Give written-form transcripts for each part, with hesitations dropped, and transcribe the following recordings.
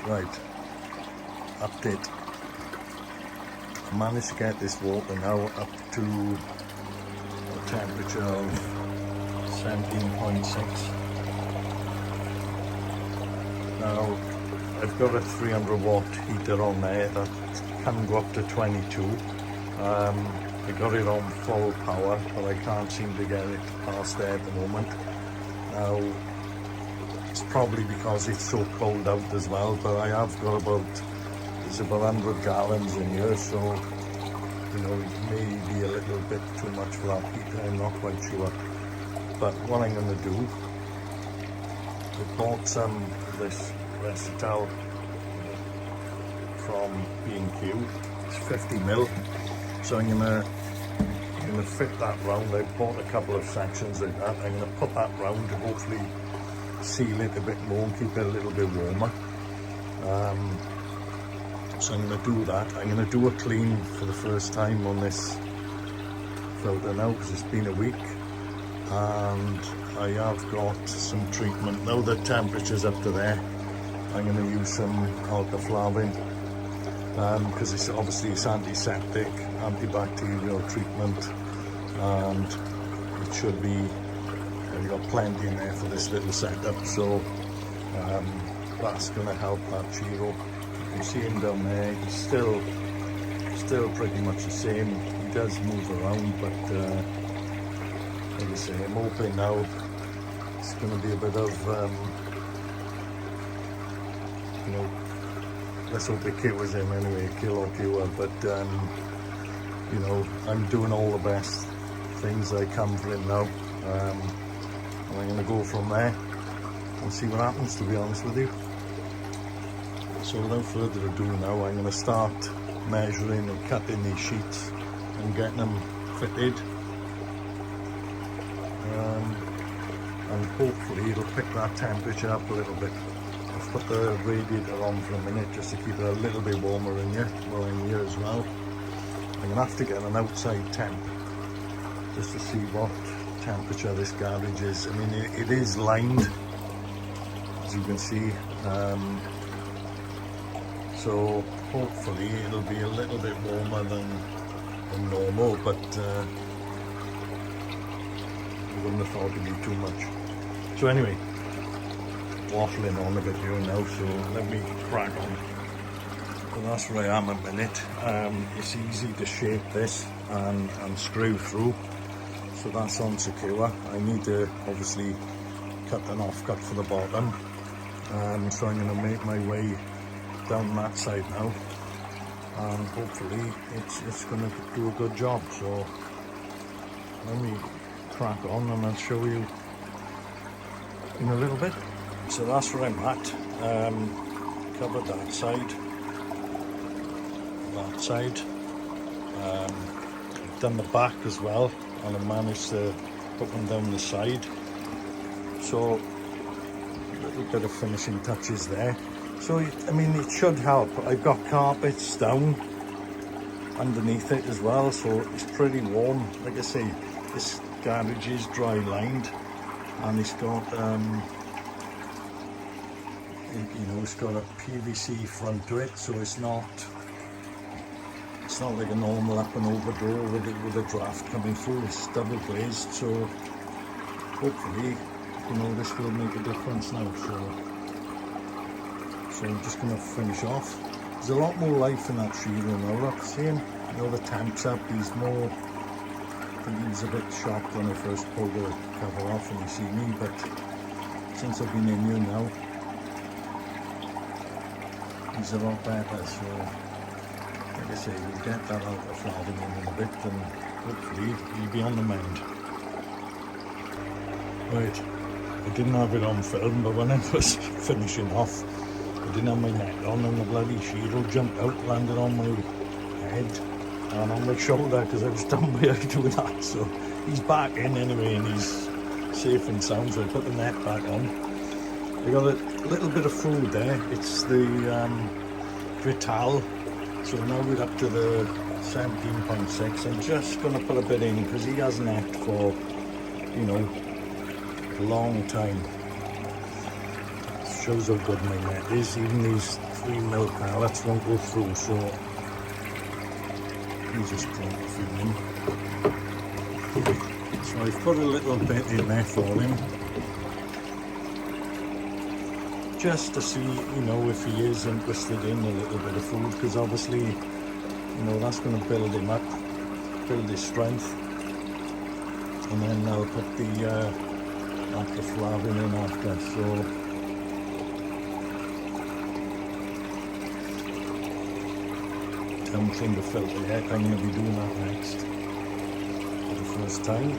Right, update. I managed to get this water now up to a temperature of 17.6. Now, I've got a 300 watt heater on there that can go up to 22. I got it on full power, but I can't seem to get it past there at the moment. Now, it's probably because it's so cold out as well, but I have got there's about 100 gallons in here, so you know, it may be a little bit too much for that heater, I'm not quite sure. But what I'm going to do, I bought some of this Recital from B&Q. It's 50ml, so I'm gonna fit that round. I bought a couple of sections like that. I'm gonna put that round to hopefully seal it a bit more and keep it a little bit warmer. So I'm going to do that. I'm going to do a clean for the first time on this filter now, because it's been a week, and I have got some treatment. Now the temperature's up to there, I'm going to use some alkaflavin, because it's obviously it's antiseptic, antibacterial treatment, and it should be, I've got plenty in there for this little setup, so that's going to help that Chiro. You can see him down there, he's still pretty much the same. He does move around, but like I say, I'm hoping now it's going to be a bit of, you know, let's hope it cures him anyway, kill or cure, but you know, I'm doing all the best things I can for him now. And I'm going to go from there and see what happens, to be honest with you. So without further ado now, I'm going to start measuring and cutting these sheets and getting them fitted. And hopefully it'll pick that temperature up a little bit. I've put the radiator on for a minute just to keep it a little bit warmer in here, well in here as well. I'm going to have to get an outside temp just to see what temperature this garage is. I mean, it is lined, as you can see, so hopefully it'll be a little bit warmer than normal, but I wouldn't have thought it'd be too much. So anyway, waffling on a bit here now, so let me crack on. So that's where I am at the minute. It's easy to shape this and screw through. So that's on secure. I need to obviously cut an offcut for the bottom. So I'm going to make my way down that side now, and hopefully it's going to do a good job. So let me crack on and I'll show you in a little bit. So that's where I'm at. Covered that side. I've done the back as well, and I managed to put them down the side. So a little bit of finishing touches there. So I mean, it should help. I've got carpets down underneath it as well, so it's pretty warm. Like I say, this garage is dry lined, and it's got you know, it's got a PVC front to it, so it's not like a normal up and over door with a draft coming through. It's double glazed, so hopefully, you know, this will make a difference now. So I'm just going to finish off. There's a lot more life in that Chiro now. Look, see him? You know, the temp's up. He's more, I think he was a bit shocked when I first pulled the cover off and he see me, but since I've been in here now, he's a lot better. So like I say, we'll get that out of Flavin in a bit, and hopefully he'll be on the mend. Right, I didn't have it on film, but when I was finishing off, I didn't have my net on, and the bloody Shiro jumped out, landed on my head and on my shoulder because I was down by doing that. So he's back in anyway, and he's safe and sound. So I put the net back on. I got a little bit of food there. It's the Vital. So now we're up to the 17.6. I'm just going to put a bit in because he hasn't ate for, you know, a long time. Shows how good my net is. Even these 3 milk pallets won't go through, so you just drop a few in. So I've put a little bit in there for him, just to see, you know, if he is interested in a little bit of food, because obviously, you know, that's going to build him up, build his strength. And then I'll put the lactoflavin in after. So haven't cleaned the filter yet. I'm going to be doing that next for the first time.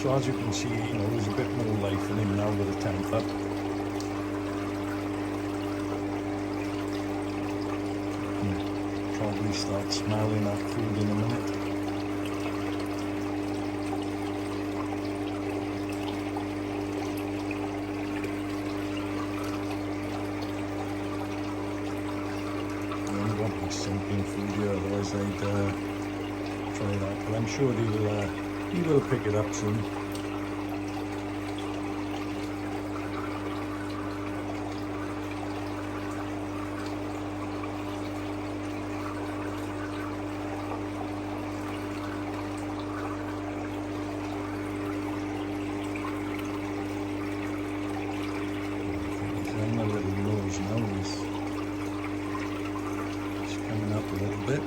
So as you can see, you know, there's a bit more life in him now with the temp up. Probably start smelling that food in a minute. Sinking food here, otherwise I'd try that, but I'm sure he will pick it up soon. He's on a little nose now. He's coming up a little bit.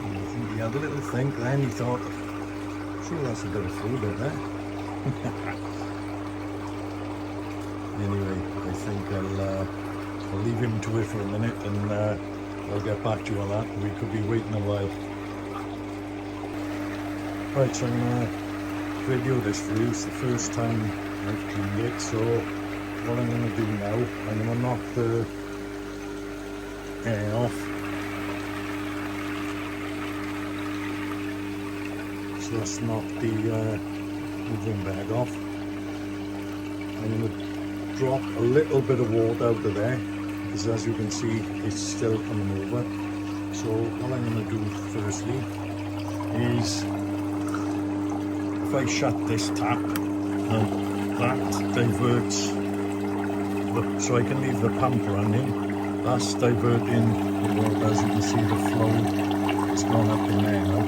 And I think he had a little think then. He thought, sure, that's a bit of food in there. Anyway, I think I'll leave him to it for a minute, and I'll get back to you on that. We could be waiting a while. Right, so I'm going to video this for you. It's the first time I've cleaned it, so what I'm going to do now, I'm going to knock the air off. So let's knock the moving bag off. I'm going to drop a little bit of water out of there, because as you can see, it's still coming over. So what I'm going to do firstly is, if I shut this tap, now that diverts, so I can leave the pump running. That's diverting the water. As you can see, the flow has gone up in there now.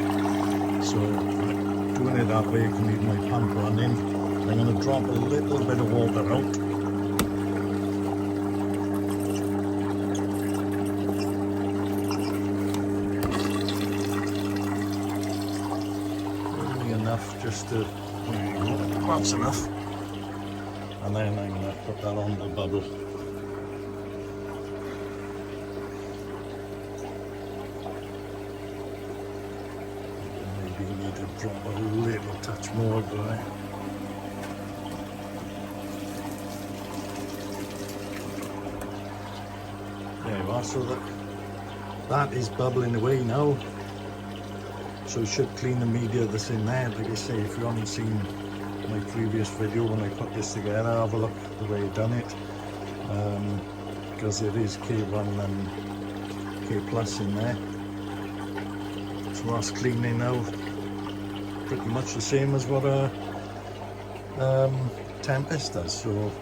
So doing it that way, I can leave my pump running. I'm going to drop a little bit of water out. Just to, there you go, that's enough. And then I'm going to put that on the bubble. Maybe you need to drop a little touch more there. There you are, so that is bubbling away now. So it should clean the media that's in there. Like I say, if you haven't seen my previous video when I put this together, have a look at the way I done it. Because it is K1 and K Plus in there. So that's cleaning now. Pretty much the same as what a Tempest does. So you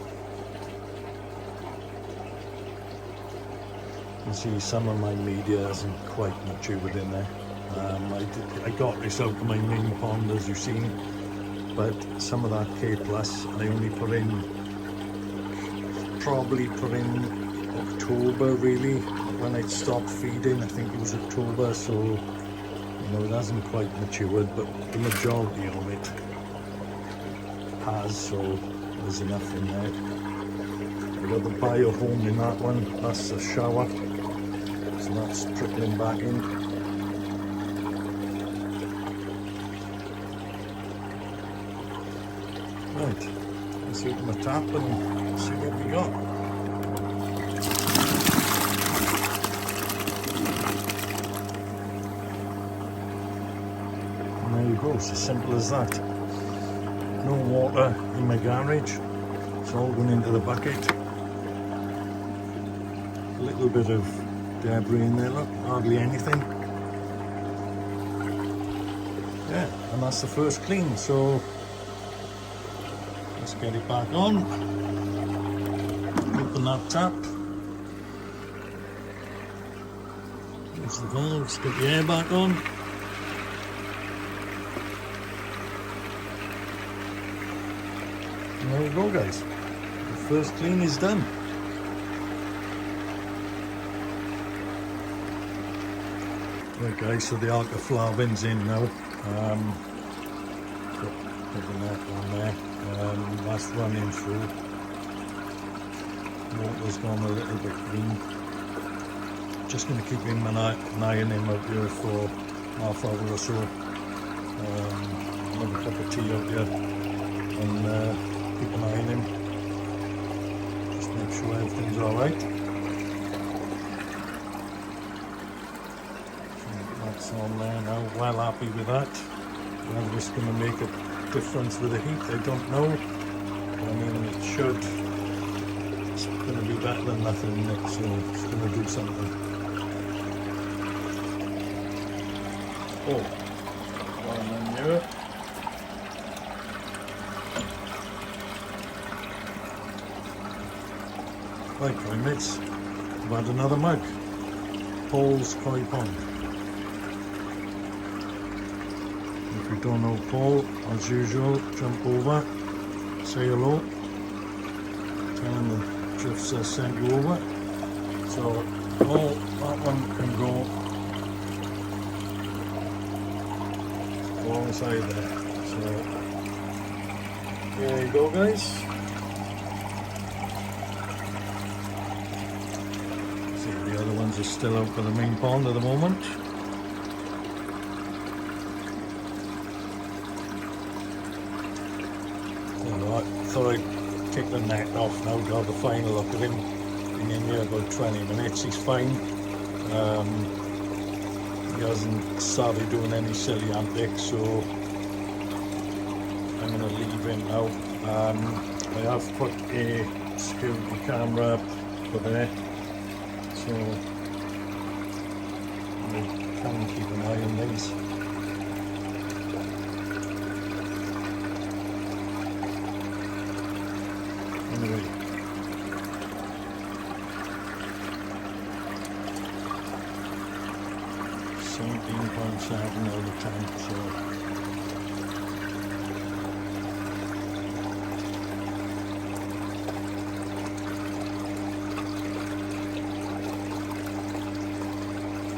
can see some of my media isn't quite matured in there. I got this out of my main pond, as you've seen, but some of that K Plus I only put in, probably put in October really, when I stopped feeding. I think it was October, so you know, it hasn't quite matured, but the majority of it has, so there's enough in there. I got the Bio Home in that one, that's a shower. So that's trickling back in. Right, let's open the tap and see what we got. And there you go, it's as simple as that. No water in my garage, it's all going into the bucket. A little bit of debris in there, look, hardly anything. Yeah, and that's the first clean, so let's get it back on. Open that tap. There's the valves, get the air back on. And there we go, guys. The first clean is done. Right guys, so the alkaflavin's in now. Put the net on there. That's running through. Water's gone a little bit green. Just going to keep him an eye on him out here for half hour or so. Have a cup of tea out here and keep an eye on him. Just make sure everything's alright. That's on there now, well happy with that. Whether it's going to make a difference with the heat, I don't know. I mean, it should. It's going to be better than nothing, isn't it? So it's going to do something. Oh, one in here. Right, primates, we've had another mug. Paul's Koi Pond. If you don't know Paul, as usual, jump over, say hello, tell him the Drifts has sent you over. So, oh, that one can go alongside there. So, there you go, guys. See, the other ones are still out for the main pond at the moment. I thought I'd take the net off now to have the final look at him. Been in here about 20 minutes, he's fine. He hasn't started doing any silly antics, so I'm going to leave him now. I have put a security camera up there, so I can keep an eye on these. Anyway, .7 out of tank, so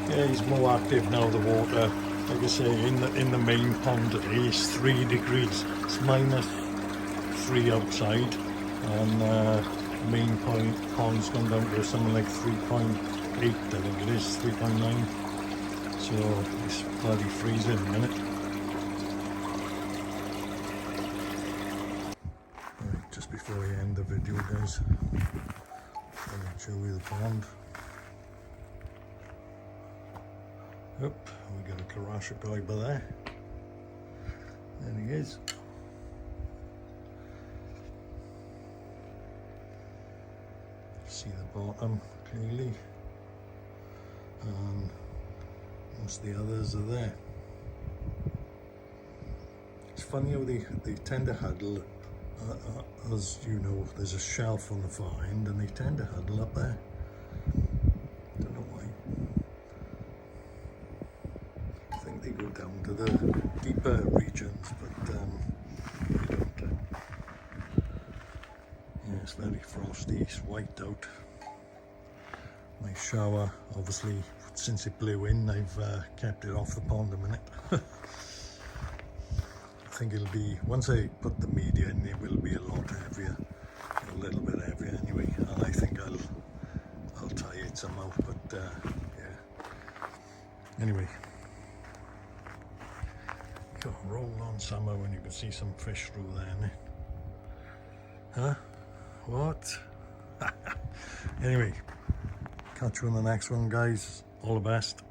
yeah, he's more active now. The water, like I say, in the main pond it is 3 degrees. It's -3 outside, and main pond's gone down to something like 3.8, I think it is, 3.9. So it's bloody freezing in a minute. Right, just before I end the video, guys, I'll show you the pond. Yep, we got a Karasha Kaiba there. There he is. See the bottom clearly, and most of the others are there. It's funny how they tend to huddle, as you know, there's a shelf on the far end and they tend to huddle up there. Don't know why. I think they go down to the deeper regions, but they don't. Yeah, it's very frosty, it's white out. My shower, obviously, since it blew in, I've kept it off the pond a minute. I think it'll be, once I put the media in, it will be a lot heavier, a little bit heavier anyway, and I think I'll tie it somehow, but Anyway, got rolled on somehow and you can see some fish through there. Huh? What? Anyway, catch you on the next one, guys. All the best.